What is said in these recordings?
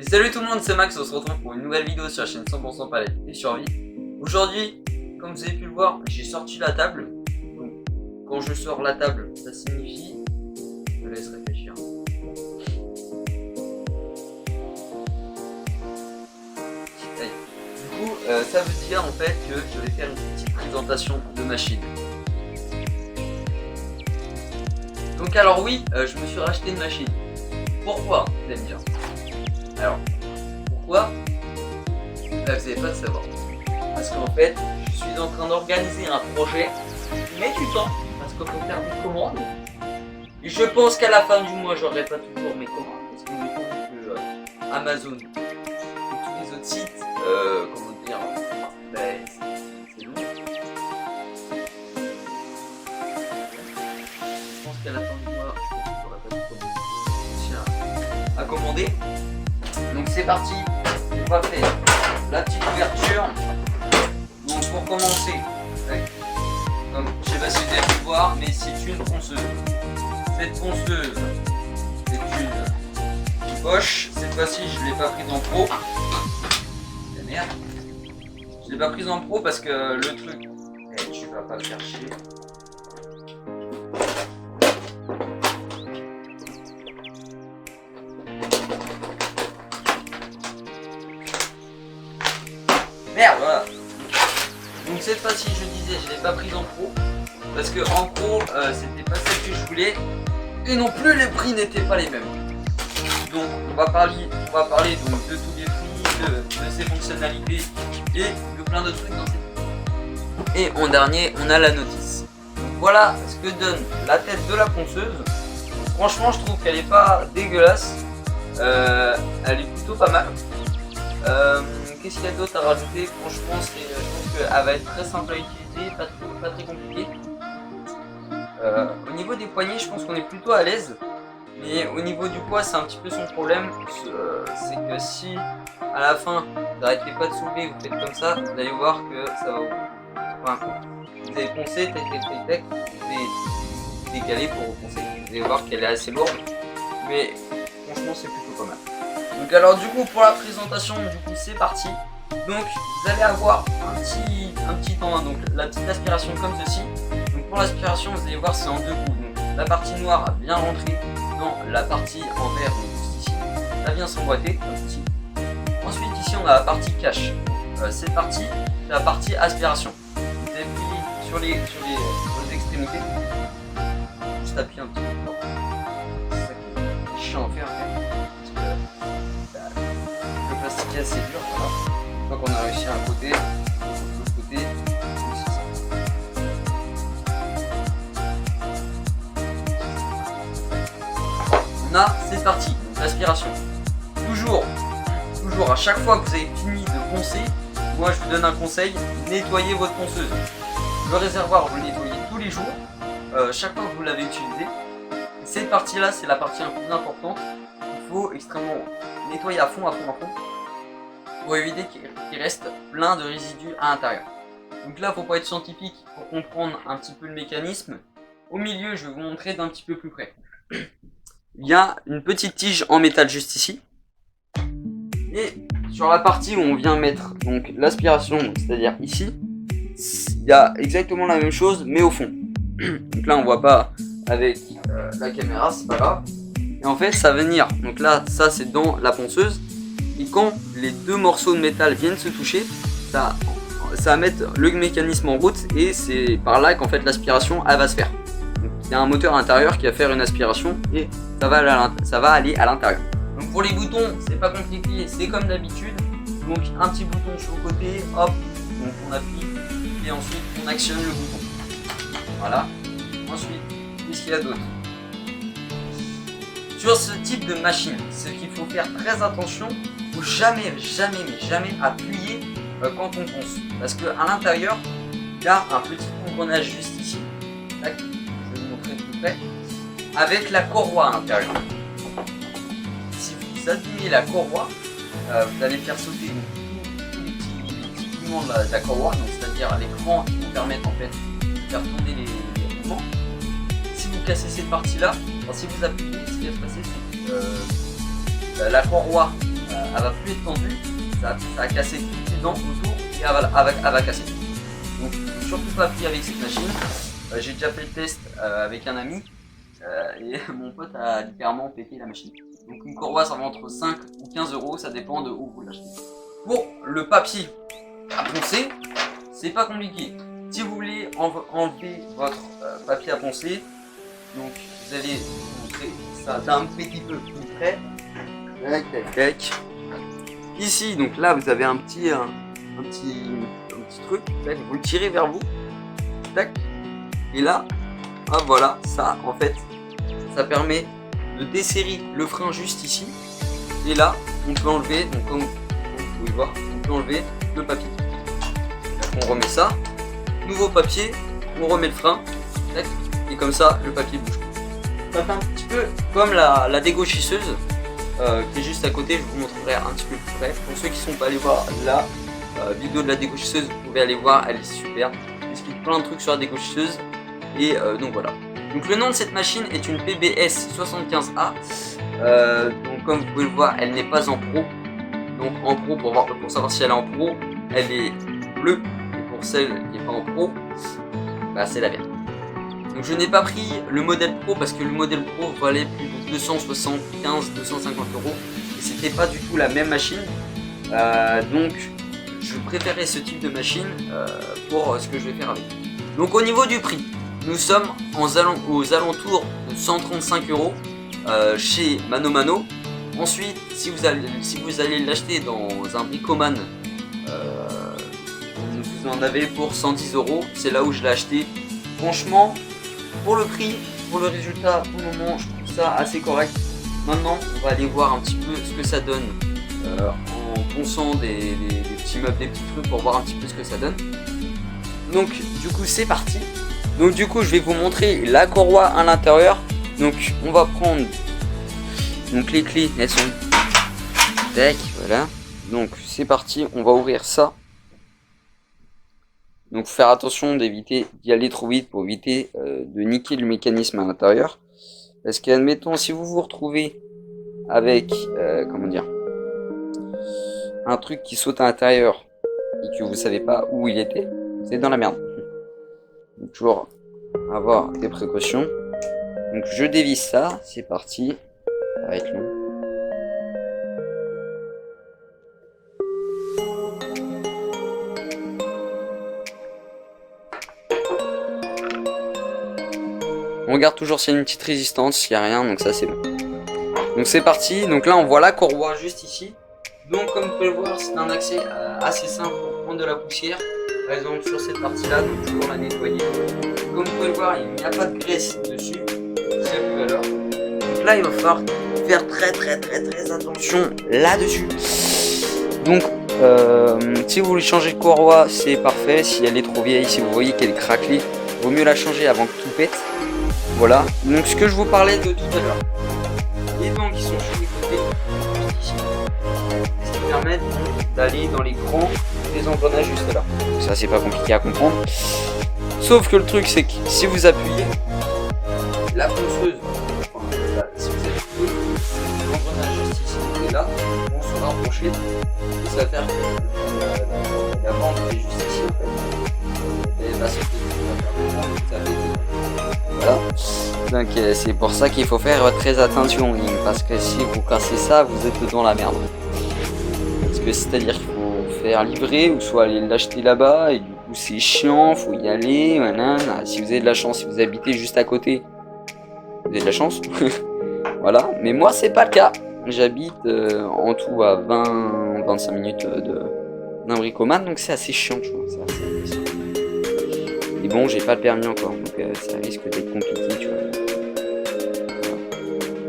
Salut tout le monde, c'est Max, on se retrouve pour une nouvelle vidéo sur la chaîne 100% palette et survie. Aujourd'hui, comme vous avez pu le voir, j'ai sorti la table. Donc, quand je sors la table, ça signifie... Je me laisse réfléchir. Du coup, ça veut dire en fait que je vais faire une petite présentation de machine. Donc alors oui, je me suis racheté une machine. Pourquoi, vous allez me dire? Alors, pourquoi? Là, vous n'avez pas de savoir. Parce qu'en fait, je suis en train d'organiser un projet qui met du temps, parce qu'il faut faire des commandes. Et je pense qu'à la fin du mois, j'aurai pas toujours mes commandes, parce qu'il me faut que Amazon et tous les autres sites, comment dire, ben, c'est long. Je pense qu'à la fin du mois, je pense que j'aurai pas tout à commander. Donc c'est parti, on va faire la petite ouverture. Donc pour commencer, comme je sais pas si vous avez pu voir, mais c'est une ponceuse. Cette ponceuse, c'est une poche. Cette fois-ci, je ne l'ai pas prise en pro. La merde. Je l'ai pas prise en pro parce que le truc, tu vas pas le faire chier. Merde, voilà. Donc cette fois-ci, je disais, je l'ai pas prise en pro parce que en pro, c'était pas celle que je voulais et non plus les prix n'étaient pas les mêmes. Donc on va parler donc de tous les prix, de ses fonctionnalités et de plein de trucs dans cette vidéo. Et en dernier, on a la notice. Donc voilà ce que donne la tête de la ponceuse. Franchement, je trouve qu'elle est pas dégueulasse. Elle est plutôt pas mal. Qu'est-ce qu'il y a d'autre à rajouter? Franchement, je pense qu'elle va être très simple à utiliser, pas très compliquée. Au niveau des poignets, je pense qu'on est plutôt à l'aise. Mais au niveau du poids, c'est un petit peu son problème. C'est que si à la fin, vous n'arrêtez pas de soulever, vous faites comme ça, vous allez voir que ça va vous allez poncer, tac, vous allez décaler pour poncer. Vous allez voir qu'elle est assez lourde. Mais franchement, c'est plutôt pas mal. Donc alors du coup pour la présentation, du coup c'est parti. Donc vous allez avoir un petit temps, donc la petite aspiration comme ceci. Donc pour l'aspiration, vous allez voir c'est en deux coups. Donc la partie noire vient rentrer dans la partie en vert, donc juste ici. Ça vient s'emboîter comme ceci. Ensuite ici on a la partie cache. Cette partie, c'est la partie aspiration. Vous appuyez sur les extrémités. Juste appuyer un petit peu. C'est ça qui est chiant à faire. Le plastique est assez dur, voilà. Une fois qu'on a réussi à un côté, de l'autre côté, aussi ça. On a cette partie, donc l'aspiration. Toujours à chaque fois que vous avez fini de poncer, moi je vous donne un conseil, nettoyez votre ponceuse. Le réservoir, vous le nettoyez tous les jours, chaque fois que vous l'avez utilisé. Cette partie là, c'est la partie la plus importante. Il faut extrêmement nettoyer à fond pour éviter qu'il reste plein de résidus à l'intérieur. Donc là, faut pas être scientifique pour comprendre un petit peu le mécanisme. Au milieu, je vais vous montrer d'un petit peu plus près. Il y a une petite tige en métal juste ici. Et sur la partie où on vient mettre donc l'aspiration, c'est-à-dire ici, il y a exactement la même chose mais au fond. Donc là, on voit pas avec la caméra, c'est pas grave. Et en fait, ça va venir. Donc là, ça c'est dans la ponceuse. Et quand les deux morceaux de métal viennent se toucher, ça va mettre le mécanisme en route et c'est par là qu'en fait l'aspiration elle va se faire. Donc, il y a un moteur à l'intérieur qui va faire une aspiration et ça va aller à l'intérieur. Donc pour les boutons, c'est pas compliqué, c'est comme d'habitude. Donc un petit bouton sur le côté, hop, donc on appuie et ensuite on actionne le bouton. Voilà. Ensuite, qu'est-ce qu'il y a d'autre? Sur ce type de machine, ce qu'il faut faire très attention, il ne faut jamais appuyer quand on ponce. Parce qu'à l'intérieur, il y a un petit engrenage juste ici. Tac, je vais vous montrer de plus près. Avec la courroie à l'intérieur. Si vous abîmez la courroie, vous allez faire sauter tous les petits mouvements de la courroie, c'est-à-dire l'écran qui vous permettent en fait de faire tourner les mouvements. Si vous cassez cette partie-là, si vous appuyez, ce qui va se passer, c'est que la courroie elle va plus être tendue, ça va casser toutes les dents autour et elle va casser. Donc faut surtout pas appuyer avec cette machine. J'ai déjà fait le test avec un ami et mon pote a littéralement pété la machine. Donc une courroie ça va entre 5 ou 15 euros, ça dépend de où vous l'achetez. Pour le papier à poncer, c'est pas compliqué. Si vous voulez enlever votre papier à poncer, donc vous allez vous montrer ça d'un petit peu plus près. Tac, tac, tac. Ici, donc là vous avez un petit truc, tac, vous le tirez vers vous, tac, et là, ah voilà, ça en fait, ça permet de desserrer le frein juste ici, et là on peut enlever, donc comme vous pouvez voir, on peut enlever le papier. Donc, on remet ça, nouveau papier, on remet le frein, tac, et comme ça le papier bouge. Ça fait un petit peu comme la dégauchisseuse qui est juste à côté, je vous montrerai un petit peu plus près. Pour ceux qui ne sont pas allés voir la vidéo de la dégauchisseuse, vous pouvez aller voir, elle est super. J'explique plein de trucs sur la dégauchisseuse. Et donc voilà. Donc le nom de cette machine est une PBS 75A. Donc comme vous pouvez le voir, elle n'est pas en pro. Donc en pro, pour savoir si elle est en pro, elle est bleue. Et pour celle qui n'est pas en pro, bah, c'est la verte. Donc je n'ai pas pris le modèle pro parce que le modèle pro valait plus de 275-250 euros et c'était pas du tout la même machine. Donc je préférais ce type de machine pour ce que je vais faire avec. Donc au niveau du prix, nous sommes aux alentours de 135 euros chez Mano Mano. Ensuite, si vous allez l'acheter dans un bricoman, vous en avez pour 110 euros. C'est là où je l'ai acheté. Franchement, pour le prix, pour le résultat, pour le moment, je trouve ça assez correct. Maintenant, on va aller voir un petit peu ce que ça donne en ponçant des petits meubles, des petits trucs pour voir un petit peu ce que ça donne. Donc, du coup, c'est parti. Donc, du coup, je vais vous montrer la courroie à l'intérieur. Donc, on va prendre donc les clés, elles sont tac, voilà. Donc, c'est parti. On va ouvrir ça. Donc faire attention d'éviter d'y aller trop vite pour éviter de niquer le mécanisme à l'intérieur. Parce qu'admettons, si vous vous retrouvez avec, comment dire, un truc qui saute à l'intérieur et que vous savez pas où il était, c'est dans la merde. Donc toujours avoir des précautions. Donc je dévisse ça, c'est parti. Ça va être long. On regarde toujours s'il y a une petite résistance, s'il n'y a rien, donc ça c'est bon. Donc c'est parti, donc là on voit la courroie juste ici. Donc comme vous pouvez le voir, c'est un accès assez simple pour prendre de la poussière. Par exemple sur cette partie là, donc toujours la nettoyer. Comme vous pouvez le voir, il n'y a pas de graisse dessus, très peu alors. Donc là il va falloir faire très attention là-dessus. Donc si vous voulez changer de courroie, c'est parfait. Si elle est trop vieille, si vous voyez qu'elle est craquelée, vaut mieux la changer avant que tout pète. Voilà, donc ce que je vous parlais de tout à l'heure, les dents qui sont sur les côtés, ici, ce qui permet d'aller dans les grands des engrenages juste là. Ça c'est pas compliqué à comprendre. Sauf que le truc c'est que si vous appuyez, la ponceuse, si vous appuyez, l'engrenage juste ici et là vont se rapprocher et ça va faire que la bande est juste ici en fait. Et là, ça fait voilà. Donc c'est pour ça qu'il faut faire très attention, parce que si vous cassez ça, vous êtes dans la merde. Parce que c'est-à-dire qu'il faut faire livrer ou soit aller l'acheter là-bas et du coup c'est chiant, faut y aller. Voilà. Si vous avez de la chance, si vous habitez juste à côté, vous avez de la chance. Voilà. Mais moi c'est pas le cas. J'habite en tout à 20-25 minutes d'un bricoman, donc c'est assez chiant, je vois. Et bon, j'ai pas le permis encore, donc ça risque d'être compliqué, tu vois. Voilà.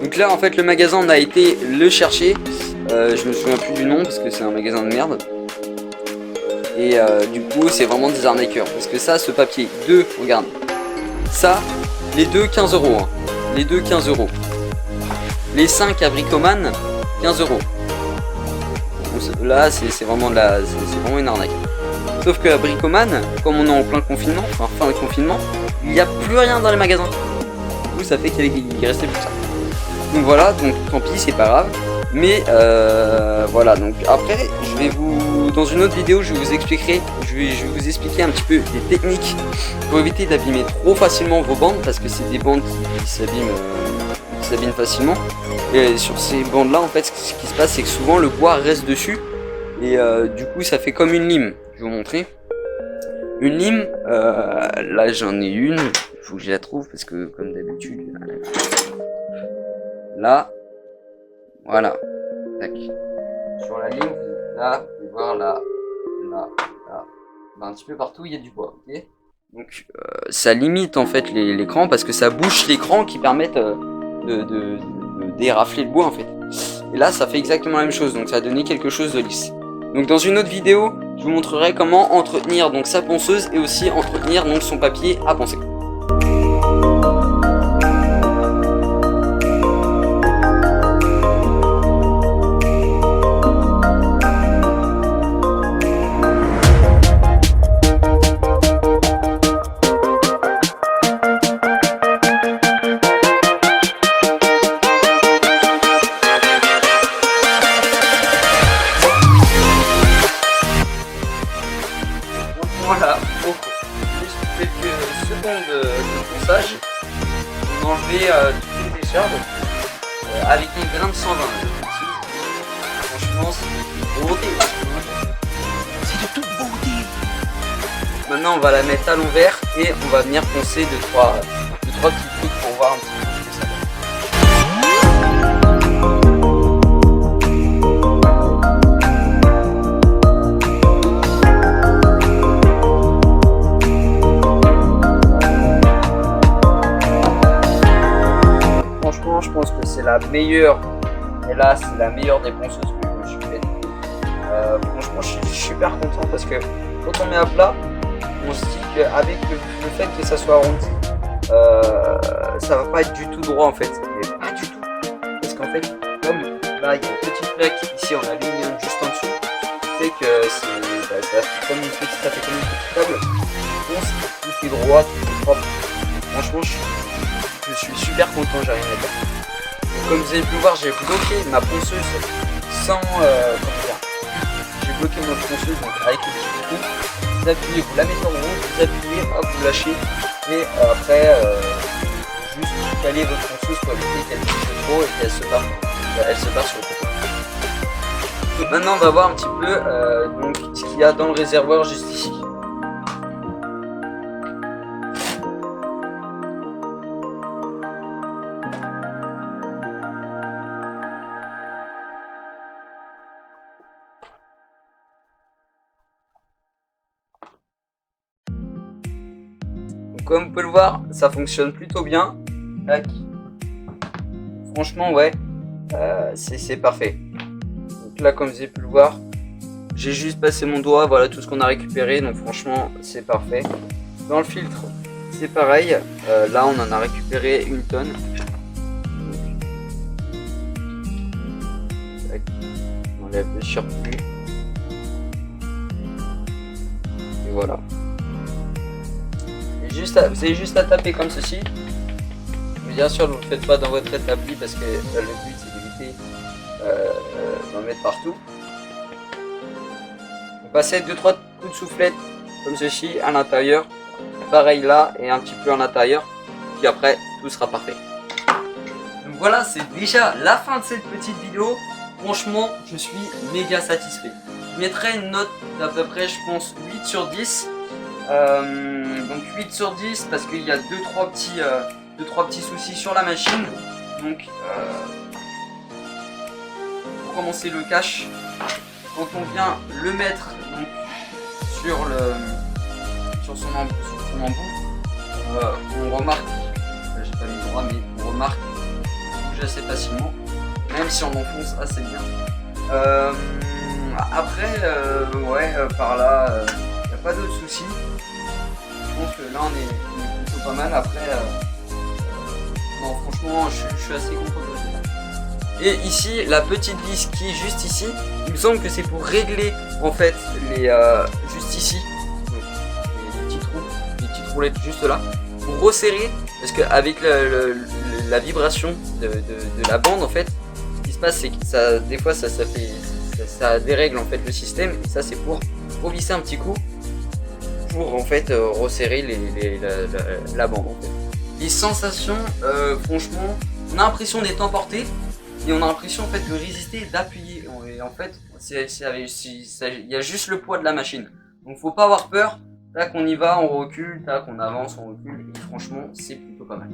Donc là, en fait, le magasin, on a été le chercher. Je me souviens plus du nom parce que c'est un magasin de merde. Et du coup, c'est vraiment des arnaqueurs. Parce que ça, ce papier, regarde. Ça, les deux, 15 euros. Hein. Les deux, 15 euros. Les 5 à Bricoman, 15 euros. Là, c'est vraiment c'est vraiment une arnaque. Sauf que à Bricoman, comme on est en plein confinement, enfin fin de confinement, il n'y a plus rien dans les magasins. Du coup, ça fait qu'il restait plus que ça. Donc voilà, donc tant pis, c'est pas grave. Mais voilà, donc après je vais vous, dans une autre vidéo je vous expliquerai, je vais vous expliquer un petit peu des techniques pour éviter d'abîmer trop facilement vos bandes, parce que c'est des bandes qui s'abîment facilement. Et sur ces bandes là en fait ce qui se passe c'est que souvent le bois reste dessus et du coup ça fait comme une lime. Je vais vous montrer une lime. Là j'en ai une, il faut que je la trouve parce que comme d'habitude là, voilà, tac. Sur la ligne, là, vous pouvez voir là, un petit peu partout il y a du bois, ok. Donc ça limite en fait l'écran parce que ça bouche l'écran qui permettent de dérafler le bois en fait. Et là ça fait exactement la même chose, donc ça a donné quelque chose de lisse. Donc dans une autre vidéo, je vous montrerai comment entretenir donc sa ponceuse et aussi entretenir donc son papier à poncer. Voilà, donc juste quelques secondes de ponçage, on enlever toutes les décharges avec un grain de 120. Franchement, c'est une beauté. C'est de toute beauté. Maintenant, on va la mettre à l'envers et on va venir poncer deux trois petits trucs pour voir un petit peu ce que ça donne. Je pense que c'est la meilleure, et là c'est la meilleure des ponçeuses que je me suis faite. Franchement je suis super content parce que quand on met à plat, on se dit qu'avec le fait que ça soit arrondi, ça va pas être du tout droit en fait. Mais pas du tout. Parce qu'en fait, comme là il y a une petite plaque, ici on a ligne juste en dessous, qui fait que ça fait comme une petite table. Ponce, tout est droit, tout est propre. Franchement je suis super content, j'ai rien à dire. Comme vous avez pu voir, j'ai bloqué ma ponceuse sans j'ai bloqué ma ponceuse donc avec le petit bouton. Vous appuyez, vous la mettez en haut, vous appuyez, hop, vous lâchez et après juste caler votre ponceuse pour éviter qu'elle bouge trop et qu'elle se barre sur le côté. Donc maintenant on va voir un petit peu donc ce qu'il y a dans le réservoir juste ici. Comme vous pouvez le voir, ça fonctionne plutôt bien. Tac. Franchement, ouais, c'est parfait. Donc là, comme vous avez pu le voir, j'ai juste passé mon doigt, voilà tout ce qu'on a récupéré. Donc franchement, c'est parfait. Dans le filtre, c'est pareil. Là, on en a récupéré une tonne. Tac. On enlève le surplus. Et voilà. Vous avez juste à taper comme ceci. Bien sûr, ne vous le faites pas dans votre établi parce que le but c'est d'éviter d'en mettre partout. Vous passez 2-3 coups de soufflette comme ceci à l'intérieur. Pareil là et un petit peu à l'intérieur. Puis après, tout sera parfait. Donc voilà, c'est déjà la fin de cette petite vidéo. Franchement, je suis méga satisfait. Je mettrai une note d'à peu près, je pense, 8 sur 10. Donc 8 sur 10 parce qu'il y a 2-3 petits soucis sur la machine. Donc pour commencer le cache, quand on vient le mettre donc, sur son embout, on remarque, j'ai pas mis le droit mais on remarque qu'il bouge assez facilement, même si on enfonce assez bien. Après ouais par là il n'y a pas d'autres soucis. Je pense que là on est plutôt pas mal. Après non franchement je suis assez content de ça. Et ici la petite vis qui est juste ici, il me semble que c'est pour régler en fait les juste ici donc, les petites roulettes juste là pour resserrer parce qu'avec la vibration de la bande en fait ce qui se se passe, c'est que ça, des fois ça dérègle en fait le système, et ça c'est pour revisser un petit coup, pour en fait resserrer la bande en fait. Les sensations, franchement, on a l'impression d'être emporté, et on a l'impression en fait de résister, d'appuyer, et en fait il y a juste le poids de la machine, donc faut pas avoir peur. Tac, on y va, on recule, tac, on avance, on recule, et franchement c'est plutôt pas mal.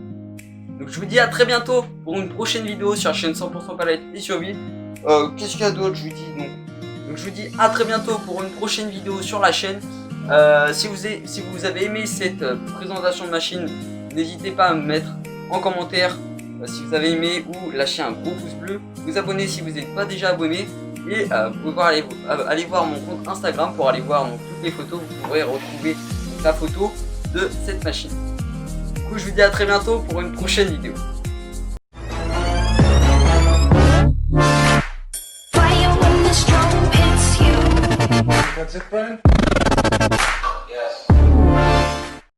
Donc je vous dis à très bientôt pour une prochaine vidéo sur la chaîne 100% palette et survie. Qu'est-ce qu'il y a d'autre, je vous dis donc je vous dis à très bientôt pour une prochaine vidéo sur la chaîne. Si vous avez aimé cette présentation de machine, n'hésitez pas à me mettre en commentaire si vous avez aimé, ou lâcher un gros pouce bleu, vous abonner si vous n'êtes pas déjà abonné, et vous pouvez aller voir mon compte Instagram pour aller voir donc, toutes les photos. Vous pourrez retrouver la photo de cette machine. Du coup je vous dis à très bientôt pour une prochaine vidéo. That's it, Brian? Yes.